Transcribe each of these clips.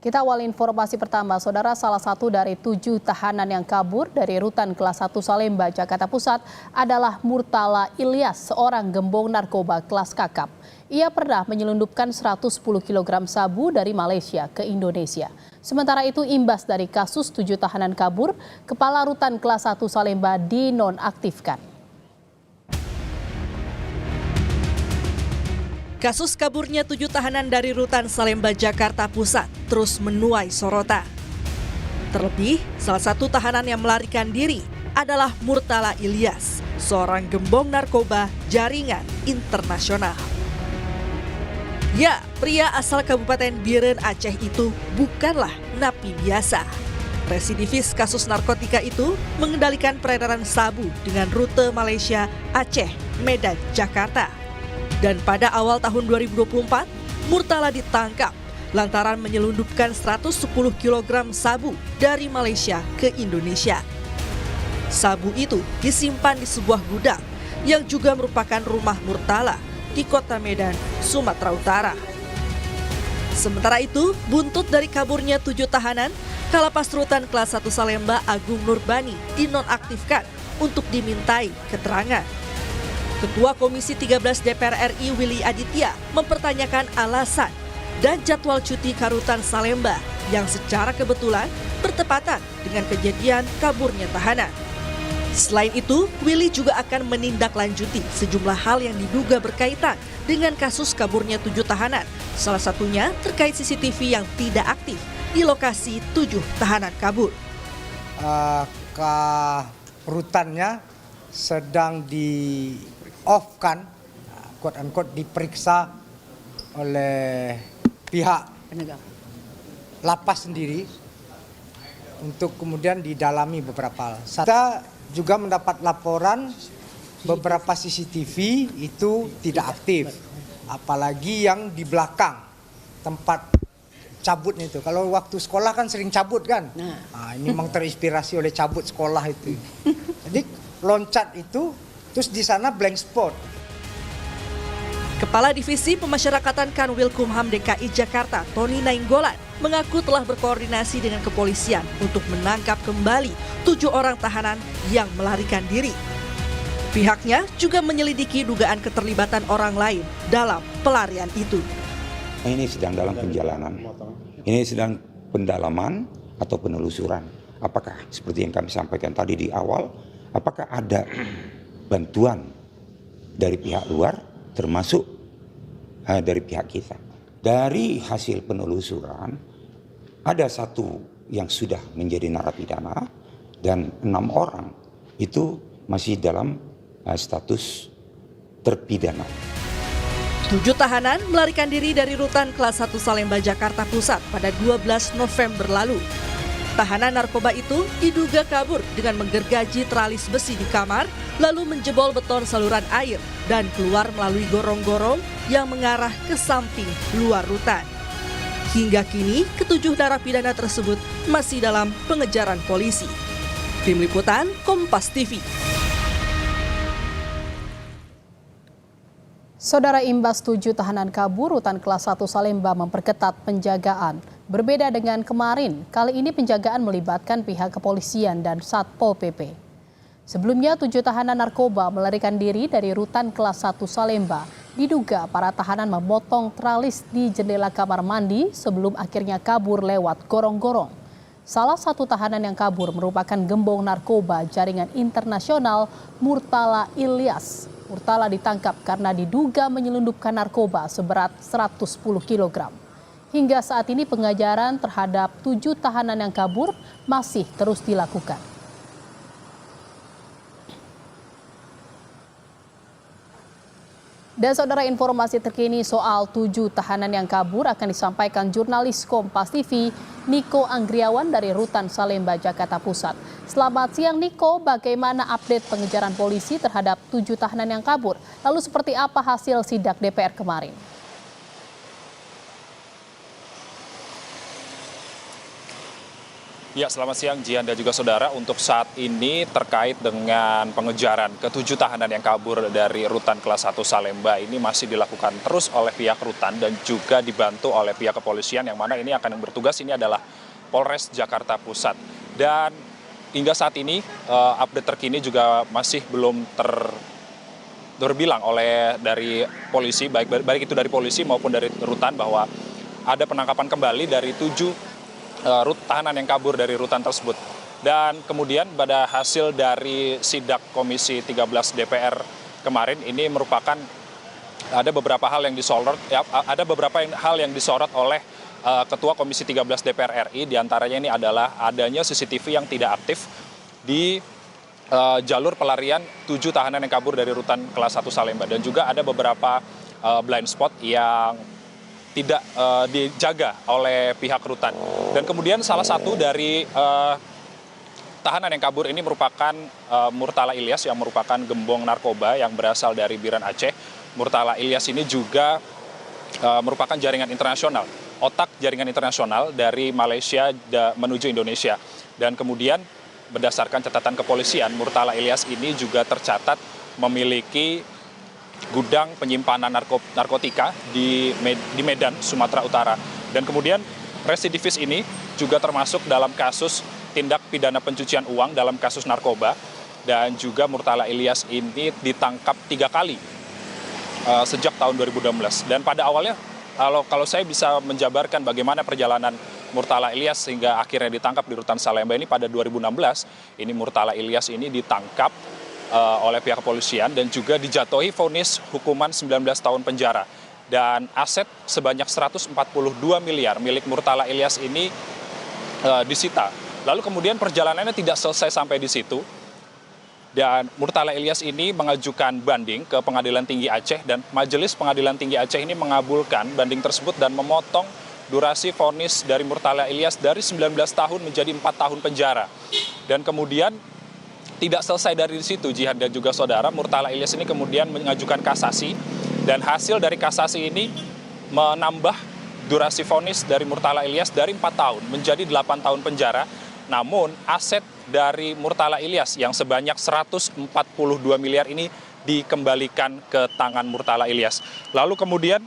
Kita awal informasi pertama, saudara, salah satu dari 7 tahanan yang kabur dari rutan kelas 1 Salemba, Jakarta Pusat adalah Murtala Ilyas, seorang gembong narkoba kelas kakap. Ia pernah menyelundupkan 110 kg sabu dari Malaysia ke Indonesia. Sementara itu, imbas dari kasus 7 tahanan kabur, Kepala Rutan kelas 1 Salemba dinonaktifkan. Kasus kaburnya 7 tahanan dari Rutan Salemba, Jakarta Pusat terus menuai sorotan. Terlebih, salah satu tahanan yang melarikan diri adalah Murtala Ilyas, seorang gembong narkoba jaringan internasional. Ya, pria asal Kabupaten Biren, Aceh itu bukanlah napi biasa. Residivis kasus narkotika itu mengendalikan peredaran sabu dengan rute Malaysia, Aceh, Medan, Jakarta. Dan pada awal tahun 2024, Murtala ditangkap lantaran menyelundupkan 110 kg sabu dari Malaysia ke Indonesia. Sabu itu disimpan di sebuah gudang yang juga merupakan rumah Murtala di Kota Medan, Sumatera Utara. Sementara itu, buntut dari kaburnya 7 tahanan, Kalapas Rutan kelas 1 Salemba Agung Nurbani dinonaktifkan untuk dimintai keterangan. Ketua Komisi 13 DPR RI Willy Aditya mempertanyakan alasan dan jadwal cuti Karutan Salemba yang secara kebetulan bertepatan dengan kejadian kaburnya tahanan. Selain itu, Willy juga akan menindaklanjuti sejumlah hal yang diduga berkaitan dengan kasus kaburnya 7 tahanan. Salah satunya terkait CCTV yang tidak aktif di lokasi 7 tahanan kabur. Rutannya sedang di-off-kan, quote-unquote diperiksa oleh pihak lapas sendiri untuk kemudian didalami beberapa hal. Kita juga mendapat laporan beberapa CCTV itu tidak aktif, apalagi yang di belakang tempat cabutnya itu. Kalau waktu sekolah kan sering cabut kan, ini memang terinspirasi oleh cabut sekolah itu. Jadi loncat itu, terus di sana blank spot. Kepala Divisi Pemasyarakatan Kanwilkumham DKI Jakarta, Tony Nainggolan, mengaku telah berkoordinasi dengan kepolisian untuk menangkap kembali 7 orang tahanan yang melarikan diri. Pihaknya juga menyelidiki dugaan keterlibatan orang lain dalam pelarian itu. Ini sedang dalam perjalanan. Ini sedang pendalaman atau penelusuran. Apakah seperti yang kami sampaikan tadi di awal, apakah ada bantuan dari pihak luar termasuk dari pihak kita. Dari hasil penelusuran ada 1 yang sudah menjadi narapidana dan 6 orang itu masih dalam status terpidana. 7 tahanan melarikan diri dari rutan kelas 1 Salemba, Jakarta Pusat pada 12 November lalu. Tahanan narkoba itu diduga kabur dengan menggergaji teralis besi di kamar, lalu menjebol beton saluran air dan keluar melalui gorong-gorong yang mengarah ke samping luar rutan. Hingga kini, ke-7 narapidana tersebut masih dalam pengejaran polisi. Tim Liputan, Kompas TV. Saudara, imbas 7 tahanan kabur, rutan kelas 1 Salemba memperketat penjagaan. Berbeda dengan kemarin, kali ini penjagaan melibatkan pihak kepolisian dan Satpol PP. Sebelumnya 7 tahanan narkoba melarikan diri dari rutan kelas 1 Salemba. Diduga para tahanan memotong tralis di jendela kamar mandi sebelum akhirnya kabur lewat gorong-gorong. Salah satu tahanan yang kabur merupakan gembong narkoba jaringan internasional Murtala Ilyas. Murtala ditangkap karena diduga menyelundupkan narkoba seberat 110 kg. Hingga saat ini pengejaran terhadap 7 tahanan yang kabur masih terus dilakukan. Dan saudara, informasi terkini soal 7 tahanan yang kabur akan disampaikan jurnalis Kompas TV Niko Anggriawan dari Rutan Salemba, Jakarta Pusat. Selamat siang Niko, bagaimana update pengejaran polisi terhadap 7 tahanan yang kabur? Lalu seperti apa hasil sidak DPR kemarin? Ya, selamat siang Jihan dan juga saudara. Untuk saat ini terkait dengan pengejaran ke-7 tahanan yang kabur dari rutan kelas 1 Salemba ini masih dilakukan terus oleh pihak rutan dan juga dibantu oleh pihak kepolisian, yang mana ini akan bertugas ini adalah Polres Jakarta Pusat. Dan hingga saat ini update terkini juga masih belum terbilang oleh dari polisi, baik itu dari polisi maupun dari rutan, bahwa ada penangkapan kembali dari 7 tahanan yang kabur dari rutan tersebut. Dan kemudian pada hasil dari sidak Komisi 13 DPR kemarin ini merupakan ada beberapa hal yang disorot, oleh Ketua Komisi 13 DPR RI. Diantaranya ini adalah adanya CCTV yang tidak aktif di jalur pelarian 7 tahanan yang kabur dari rutan kelas 1 Salemba, dan juga ada beberapa blind spot yang tidak dijaga oleh pihak rutan. Dan kemudian salah satu dari tahanan yang kabur ini merupakan Murtala Ilyas, yang merupakan gembong narkoba yang berasal dari Biren Aceh. Murtala Ilyas ini juga merupakan jaringan internasional, otak jaringan internasional dari Malaysia menuju Indonesia. Dan kemudian berdasarkan catatan kepolisian, Murtala Ilyas ini juga tercatat memiliki gudang penyimpanan narkotika di Medan, Sumatera Utara. Dan kemudian residivis ini juga termasuk dalam kasus tindak pidana pencucian uang dalam kasus narkoba. Dan juga Murtala Ilyas ini ditangkap 3 kali sejak tahun 2016. Dan pada awalnya, kalau saya bisa menjabarkan bagaimana perjalanan Murtala Ilyas sehingga akhirnya ditangkap di rutan Salemba ini pada 2016, ini Murtala Ilyas ini ditangkap oleh pihak kepolisian dan juga dijatuhi vonis hukuman 19 tahun penjara. Dan aset sebanyak 142 miliar milik Murtala Ilyas ini disita. Lalu kemudian perjalanannya tidak selesai sampai di situ. Dan Murtala Ilyas ini mengajukan banding ke Pengadilan Tinggi Aceh, dan Majelis Pengadilan Tinggi Aceh ini mengabulkan banding tersebut dan memotong durasi vonis dari Murtala Ilyas dari 19 tahun menjadi 4 tahun penjara. Dan kemudian tidak selesai dari situ, Jihan dan juga saudara, Murtala Ilyas ini kemudian mengajukan kasasi, dan hasil dari kasasi ini menambah durasi vonis dari Murtala Ilyas dari 4 tahun menjadi 8 tahun penjara. Namun aset dari Murtala Ilyas yang sebanyak 142 miliar ini dikembalikan ke tangan Murtala Ilyas. Lalu kemudian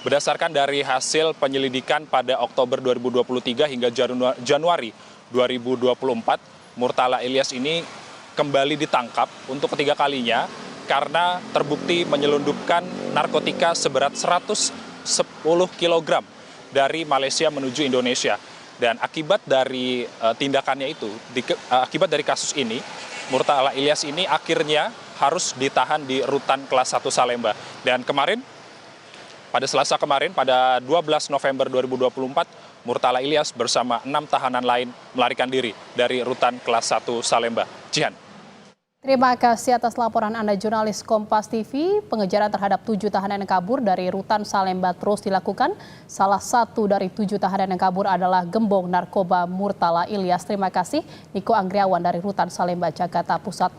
berdasarkan dari hasil penyelidikan pada Oktober 2023 hingga Januari 2024, Murtala Ilyas ini kembali ditangkap untuk ketiga kalinya karena terbukti menyelundupkan narkotika seberat 110 kg dari Malaysia menuju Indonesia. Dan akibat dari tindakannya itu, akibat dari kasus ini, Murtala Ilyas ini akhirnya harus ditahan di rutan kelas 1 Salemba. Dan kemarin, pada Selasa kemarin, pada 12 November 2024, Murtala Ilyas bersama 6 tahanan lain melarikan diri dari rutan kelas 1 Salemba. Jihan. Terima kasih atas laporan Anda, jurnalis Kompas TV. Pengejaran terhadap 7 tahanan yang kabur dari rutan Salemba terus dilakukan. Salah satu dari 7 tahanan yang kabur adalah gembong narkoba Murtala Ilyas. Terima kasih Niko Anggriawan dari rutan Salemba, Jakarta Pusat.